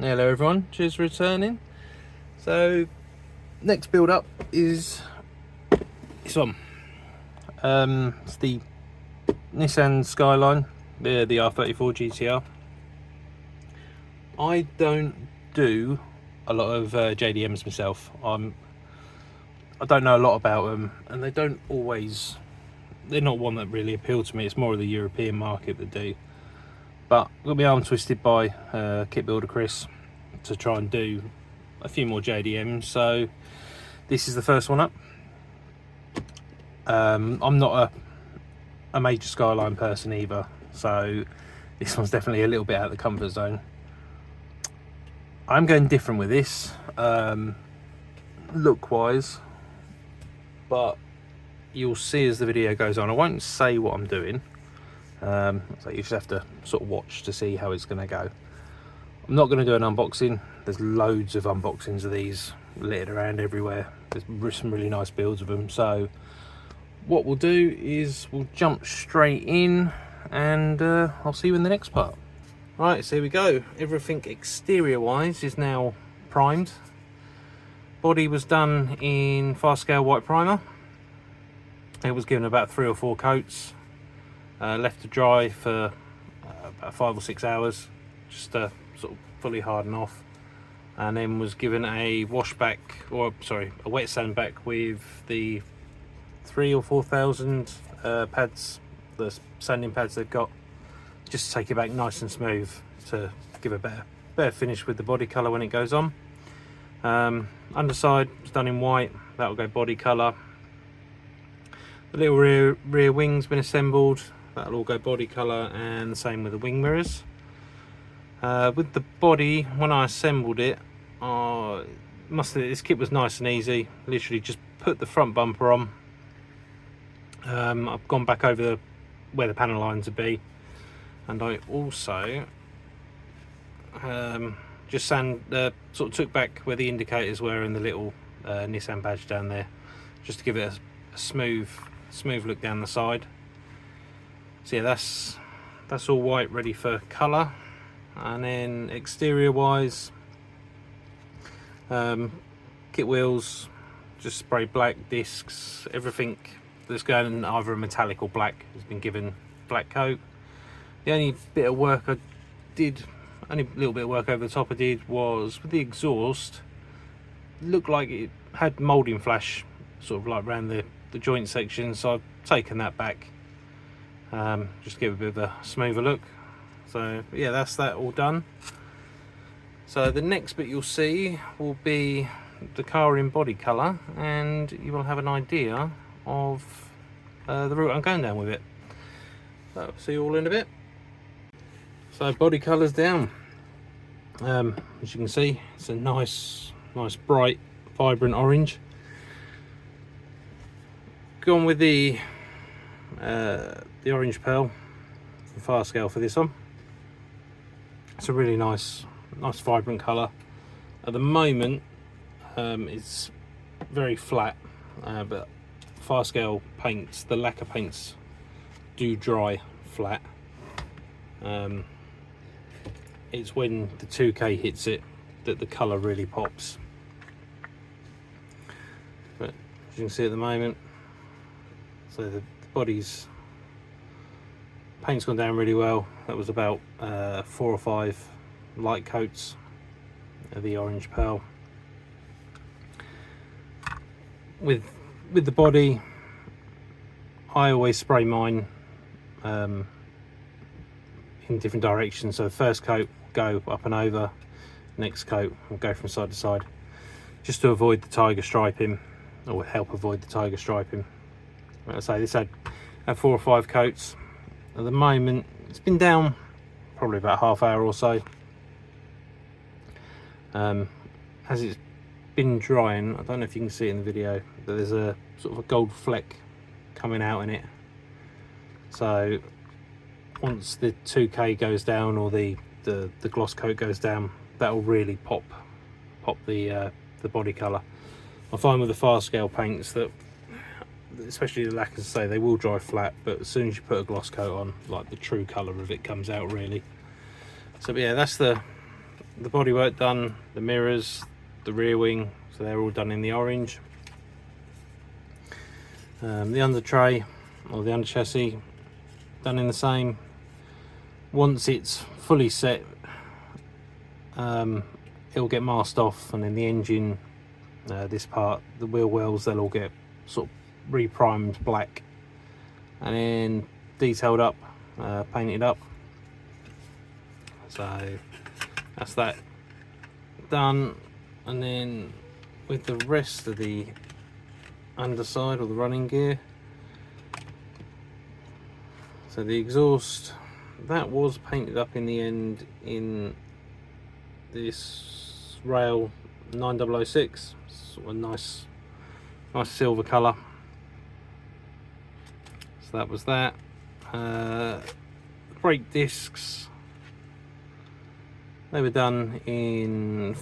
Hello everyone, cheers for returning. So next build up is this one. It's the Nissan Skyline, the R34 GT-R. I don't do a lot of JDMs myself. I don't know a lot about them, and they're not one that really appeal to me. It's more of the European market that do. But I've got my arm twisted by kit builder Chris to try and do a few more JDMs, so this is the first one up. I'm not a major Skyline person either, so this one's definitely a little bit out of the comfort zone. I'm going different with this, look wise, but you'll see as the video goes on. I won't say what I'm doing, so you just have to sort of watch to see how it's going to go. I'm not going to do an unboxing. There's loads of unboxings of these littered around everywhere. There's some really nice builds of them, so what we'll do is we'll jump straight in, and I'll see you in the next part. Right, so here we go. Everything exterior wise is now primed. Body was done in Firescale white primer. It was given about 3 or 4 coats, left to dry for about 5 or 6 hours, just to sort of fully harden off, and then was given a wash back, or sorry, a wet sand back with the 3,000 or 4,000 pads, the sanding pads they've got, just to take it back nice and smooth to give a better finish with the body colour when it goes on. Underside was done in white, that will go body colour. The little rear wing's been assembled, that'll all go body colour, and the same with the wing mirrors. With the body, when I assembled it, this kit was nice and easy. Literally just put the front bumper on. I've gone back over where the panel lines would be, and I also just sort of took back where the indicators were and the little Nissan badge down there, just to give it a smooth look down the side. So yeah, that's all white, ready for colour. And then exterior wise, kit wheels just spray black, discs, everything that's going in either a metallic or black has been given black coat. The only bit of work I did, only little bit of work over the top I did, was with the exhaust. It looked like it had moulding flash sort of like around the joint section, so I've taken that back, just to give a bit of a smoother look. So yeah, that's that all done. So the next bit you'll see will be the car in body colour, and you will have an idea of the route I'm going down with it. So see you all in a bit. So body colour's down. As you can see, it's a nice bright vibrant orange. Gone with the orange pearl from Firescale for this one. It's a really nice vibrant colour. At the moment it's very flat, but Firescale paints, the lacquer paints, do dry flat. It's when the 2K hits it that the colour really pops. But as you can see at the moment, so the body's paint's gone down really well. That was about 4 or 5 light coats of the orange pearl. With the body, I always spray mine in different directions. So the first coat will go up and over, next coat will go from side to side, just to avoid the tiger striping, or help avoid the tiger striping. Like I say, this had 4 or 5 coats. At the moment it's been down probably about half hour or so. As it's been drying, I don't know if you can see it in the video, but there's a sort of a gold fleck coming out in it. So once the 2K goes down, or the gloss coat goes down, that will really pop the body colour. I find with the Firescale paints that, especially the lacquers, say they will dry flat, but as soon as you put a gloss coat on, like, the true colour of it comes out really. So but yeah, that's the the bodywork done, the mirrors, the rear wing, so they're all done in the orange. The under tray or the under chassis done in the same. Once it's fully set, it'll get masked off, and then the engine, this part, the wheel wells, they'll all get sort of reprimed black and then detailed up, painted up. So that's that done. And then with the rest of the underside or the running gear, so the exhaust, that was painted up in the end in this rail 9006, sort of nice silver colour. So that was that. Brake discs, they were done in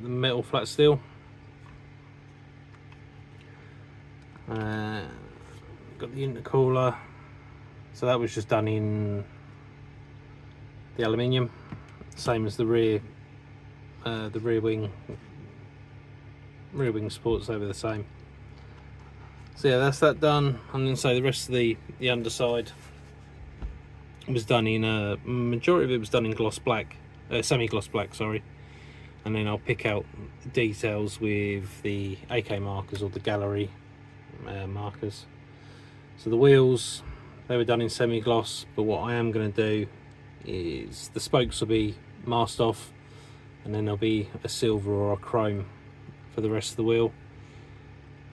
the metal flat steel. Got the intercooler, so that was just done in the aluminium, same as the rear wing supports, they were the same. So yeah, that's that done. And then so the rest of the underside was done in majority of it was done in gloss black, semi-gloss black, sorry. And then I'll pick out details with the AK markers or the gallery markers. So the wheels, they were done in semi-gloss, but what I am going to do is the spokes will be masked off, and then there'll be a silver or a chrome for the rest of the wheel,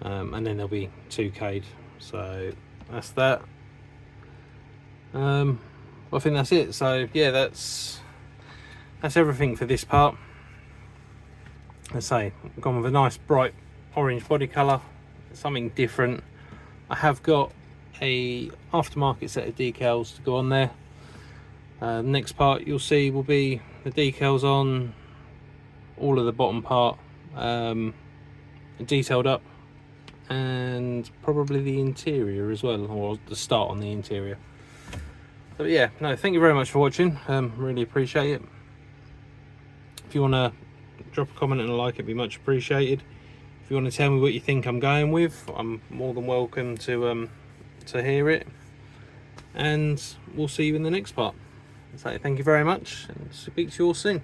and then they'll be 2K'd. So that's that. I think that's it. So yeah, that's everything for this part. Let's say I've gone with a nice bright orange body colour, something different. I have got a aftermarket set of decals to go on there. Next part you'll see will be the decals on all of the bottom part, detailed up, and probably the interior as well, or the start on the interior. But yeah, no, thank you very much for watching. Really appreciate it. If you want to drop a comment and a like, it'd be much appreciated. If you want to tell me what you think I'm going with, I'm more than welcome to hear it. And we'll see you in the next part. So thank you very much, and speak to you all soon.